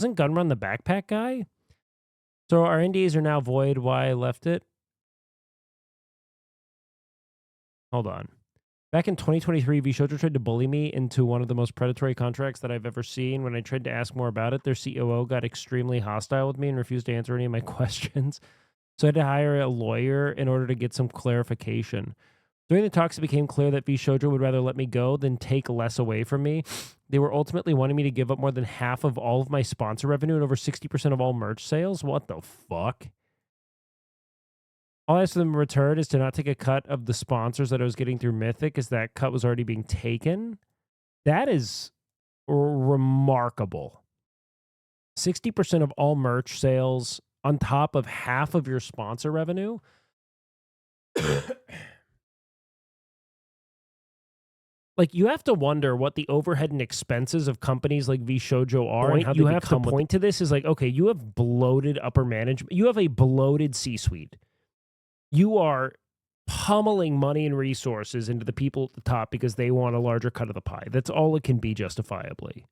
Wasn't Gunrun the backpack guy? So our NDAs are now void. Why I left it? Hold on. Back in 2023, Vshojo tried to bully me into one of the most predatory contracts that I've ever seen. When I tried to ask more about it, their COO got extremely hostile with me and refused to answer any of my questions. So I had to hire a lawyer in order to get some clarification. During the talks, it became clear that Vshojo would rather let me go than take less away from me. They were ultimately wanting me to give up more than half of all of my sponsor revenue and over 60% of all merch sales. What the fuck? All I asked them in return is to not take a cut of the sponsors that I was getting through Mythic, as that cut was already being taken. That is remarkable. 60% of all merch sales on top of half of your sponsor revenue. Like, you have to wonder what the overhead and expenses of companies like Vshojo are, and how you have to point to this is like, okay, you have bloated upper management. You have a bloated C-suite. You are pummeling money and resources into the people at the top because they want a larger cut of the pie. That's all it can be, justifiably.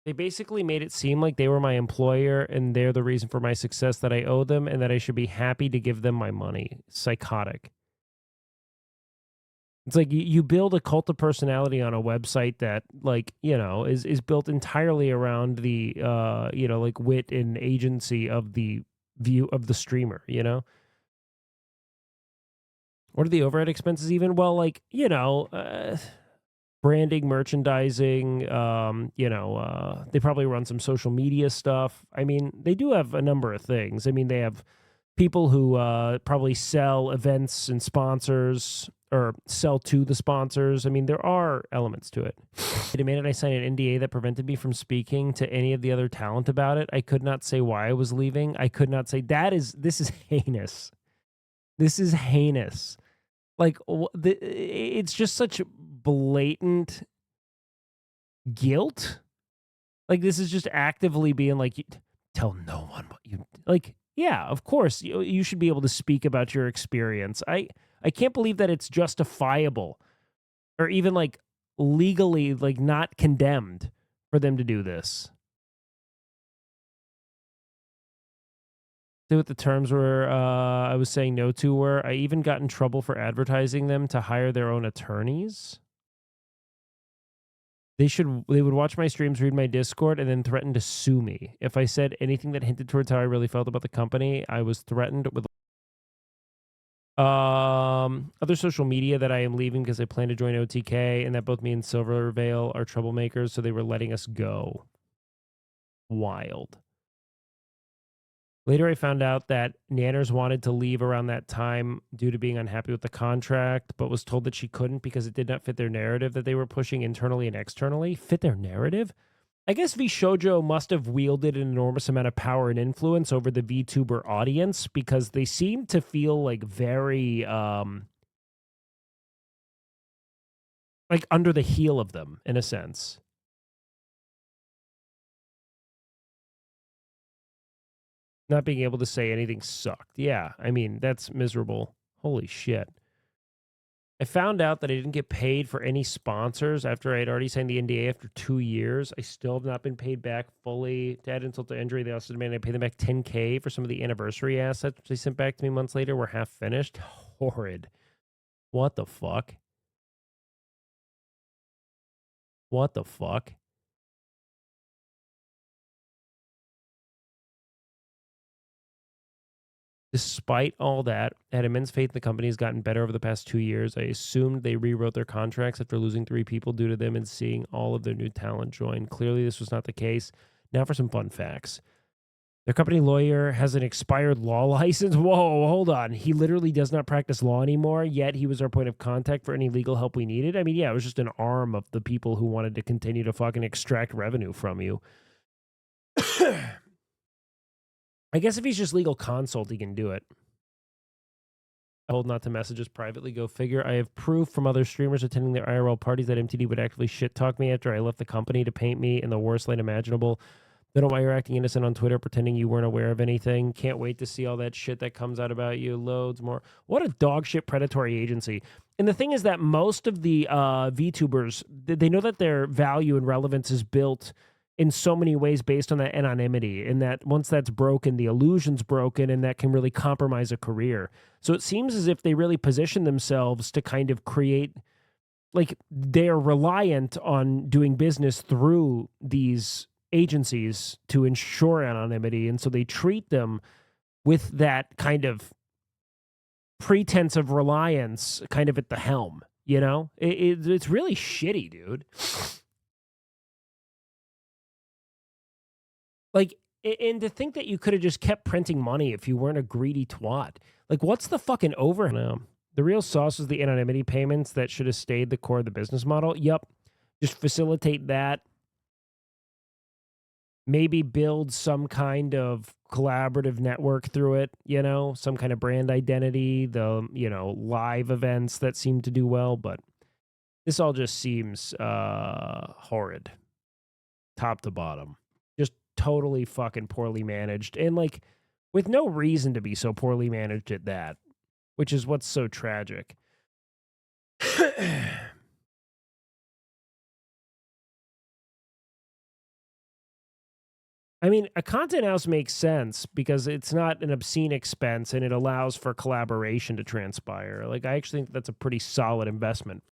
They basically made it seem like they were my employer and they're the reason for my success, that I owe them, and that I should be happy to give them my money. Psychotic. It's like you build a cult of personality on a website that, like, you know, is built entirely around the you know, like, wit and agency of the view of the streamer, you know? What are the overhead expenses even? Well, like, you know, branding, merchandising, you know, they probably run some social media stuff. I mean, they do have a number of things. I mean, they have people who probably sell events and sponsors, or sell to the sponsors. I mean, there are elements to it. They demanded I sign an NDA that prevented me from speaking to any of the other talent about it. I could not say why I was leaving. I could not say this is heinous. This is heinous. Like, it's just such blatant guilt. Like, this is just actively being like, tell no one what you like. Yeah, of course you should be able to speak about your experience. I can't believe that it's justifiable, or even like legally, like, not condemned for them to do this. See what the terms were I was saying no to were. I even got in trouble for advertising them to hire their own attorneys. They would watch my streams, read my Discord, and then threaten to sue me. If I said anything that hinted towards how I really felt about the company, I was threatened with other social media that I am leaving because I plan to join OTK, and that both me and Silvervale are troublemakers, so they were letting us go. Wild. Later, I found out that Nanners wanted to leave around that time due to being unhappy with the contract, but was told that she couldn't because it did not fit their narrative that they were pushing internally and externally. Fit their narrative? I guess Vshojo must have wielded an enormous amount of power and influence over the VTuber audience, because they seem to feel like very like under the heel of them, in a sense. Not being able to say anything sucked. Yeah, I mean, that's miserable. Holy shit. I found out that I didn't get paid for any sponsors after I had already signed the NDA after 2 years. I still have not been paid back fully. To add insult to injury, they also demanded I pay them back $10K for some of the anniversary assets, which they sent back to me months later were half finished. Horrid. What the fuck? What the fuck? Despite all that, I had immense faith the company has gotten better over the past 2 years. I assumed they rewrote their contracts after losing 3 people due to them and seeing all of their new talent join. Clearly, this was not the case. Now for some fun facts. Their company lawyer has an expired law license. Whoa, hold on. He literally does not practice law anymore, yet he was our point of contact for any legal help we needed. I mean, yeah, it was just an arm of the people who wanted to continue to fucking extract revenue from you. I guess if he's just legal consult, he can do it. Told not to message us privately. Go figure. I have proof from other streamers attending their IRL parties that MTD would actively shit talk me after I left the company to paint me in the worst light imaginable. Don't know why you're acting innocent on Twitter, pretending you weren't aware of anything. Can't wait to see all that shit that comes out about you. Loads more. What a dog shit predatory agency. And the thing is that most of the VTubers, they know that their value and relevance is built in so many ways based on that anonymity, and that once that's broken, the illusion's broken, and that can really compromise a career. So it seems as if they really position themselves to kind of create, like, they're reliant on doing business through these agencies to ensure anonymity, and so they treat them with that kind of pretense of reliance kind of at the helm, you know? It's really shitty, dude. Like, and to think that you coulda just kept printing money if you weren't a greedy twat. Like, what's the fucking over now? The real sauce is the anonymity payments that should have stayed the core of the business model. Yep. Just facilitate that. Maybe build some kind of collaborative network through it, you know, some kind of brand identity, live events that seem to do well, but this all just seems horrid, top to bottom. Just totally fucking poorly managed, and like with no reason to be so poorly managed at that, which is what's so tragic. I mean, a content house makes sense because it's not an obscene expense and it allows for collaboration to transpire. Like, I actually think that's a pretty solid investment.